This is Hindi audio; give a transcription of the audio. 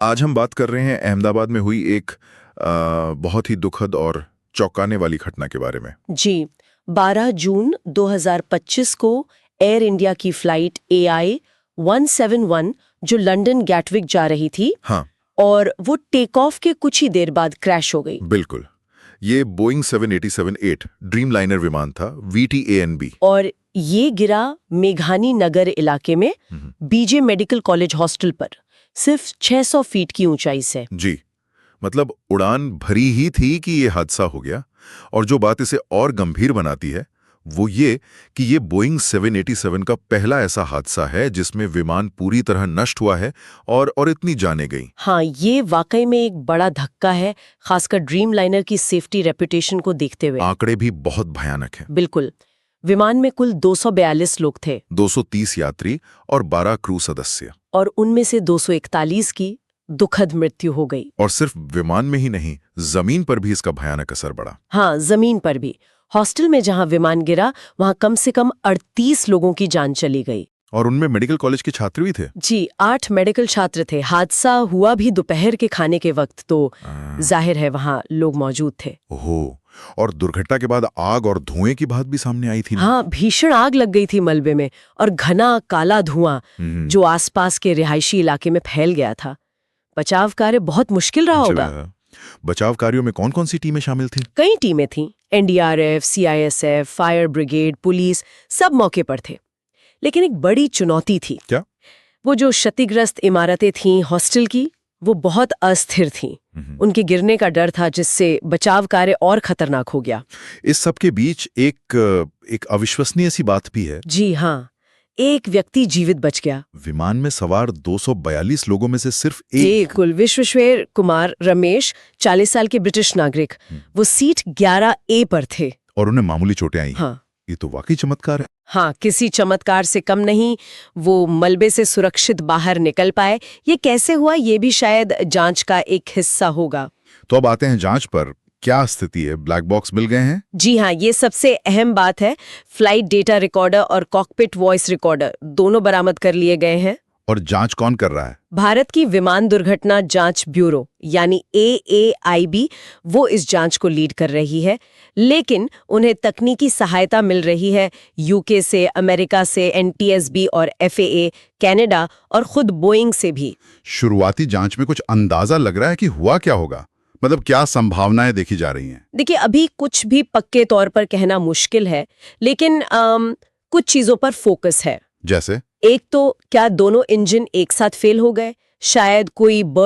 आज हम बात कर रहे हैं अहमदाबाद में हुई एक बहुत ही दुखद और चौंकाने वाली घटना के बारे में। जी, 12 जून 2025 को एयर इंडिया की फ्लाइट AI 171 जो लंदन गैटविक जा रही थी, हाँ, और वो टेक ऑफ के कुछ ही देर बाद क्रैश हो गई। बिल्कुल। ये बोइंग 787-8 ड्रीमलाइनर विमान था, VTANB। और ये गिरा मेघानी नगर इलाके में BJ मेडिकल कॉलेज हॉस्टल पर, सिर्फ 600 फीट की ऊंचाई से। जी, मतलब उड़ान भरी ही थी कि ये हादसा हो गया। और जो बात इसे और गंभीर बनाती है वो ये कि ये बोइंग 787 का पहला ऐसा हादसा है जिसमें विमान पूरी तरह नष्ट हुआ है और इतनी जाने गई। हाँ, ये वाकई में एक बड़ा धक्का है, खासकर ड्रीमलाइनर की सेफ्टी रेपुटेशन को देखते हुए। आंकड़े भी बहुत भयानक हैं। बिल्कुल। विमान में कुल 242 लोग थे, 230 यात्री और 12 क्रू सदस्य। और उनमें से 241 की दुखद मृत्यु हो गई। और सिर्फ विमान में ही नहीं, जमीन पर भी इसका भयानक असर पड़ा। हाँ, जमीन पर भी। हॉस्टल में जहां विमान गिरा वहां कम से कम 38 लोगों की जान चली गई। और उनमें मेडिकल कॉलेज के छात्र भी थे। जी, 8 मेडिकल छात्र थे। हादसा हुआ भी दोपहर के खाने के वक्त, तो जाहिर है वहां लोग मौजूद थे। ओहो, और दुर्घटना के बाद आग और धुएं की बात भी सामने आई थी ना? हाँ, भीषण आग लग गई थी मलबे में, और घना काला धुआं जो आसपास के रिहायशी इलाके में फैल गया था। बचाव कार्य बहुत मुश्किल रहा होगा। बचाव कार्यों में कौन कौन सी टीमें शामिल थीं? कई टीमें थीं। NDRF, CISF, fire brigade, police, सब मौके पर थे। लेकिन एक बड़ी चुनौती थी। क्या? वो जो क्षतिग्रस्त इमारतें थीं हॉस्टल की, वो बहुत अस्थिर थीं। उनके गिरने का डर था, जिससे बचाव कार्य और खतरनाक हो गया। इस सब के बीच एक अविश्वसनीय सी बात भी है। जी हाँ, एक व्यक्ति जीवित बच गया। विमान में सवार 242 लोगों में से सिर्फ एक कुल विश्वेश्वर कुमार रमेश, 40 साल के ब्रिटिश नागरिक, वो सीट 11A पर थे। और उन्हें मामूली चोटें आई। हाँ, ये तो वाकई चमत्कार है। हाँ, किसी चमत्कार से कम नहीं। वो मलबे से सुरक्षित बाहर निकल पाए। ये कैसे हुआ, ये भी शायद जांच का एक हिस्सा होगा। तो अब आते हैं जांच पर। क्या स्थिति है? ब्लैक बॉक्स मिल गए हैं? जी हाँ, ये सबसे अहम बात है। फ्लाइट डेटा रिकॉर्डर और कॉकपिट वॉइस रिकॉर्डर दोनों बरामद कर लिए गए हैं। और जांच कौन कर रहा है? भारत की विमान दुर्घटना जांच ब्यूरो यानी AAIB, वो इस जांच को लीड कर रही है। लेकिन उन्हें तकनीकी सहायता मिल रही है UK से, अमेरिका से, NTSB और FAA, कनाडा और खुद बोइंग से भी। शुरुआती जांच में कुछ अंदाजा लग रहा है कि हुआ क्या होगा? मतलब क्या संभावनाएं देखी जा रही हैं? देखिए, अभी कुछ भी पक्के तौर पर कहना मुश्किल है, लेकिन कुछ चीजों पर फोकस है। जैसे? एक तो क्या दोनों इंजन एक साथ फेल हो गए? शायद कोई बर्ड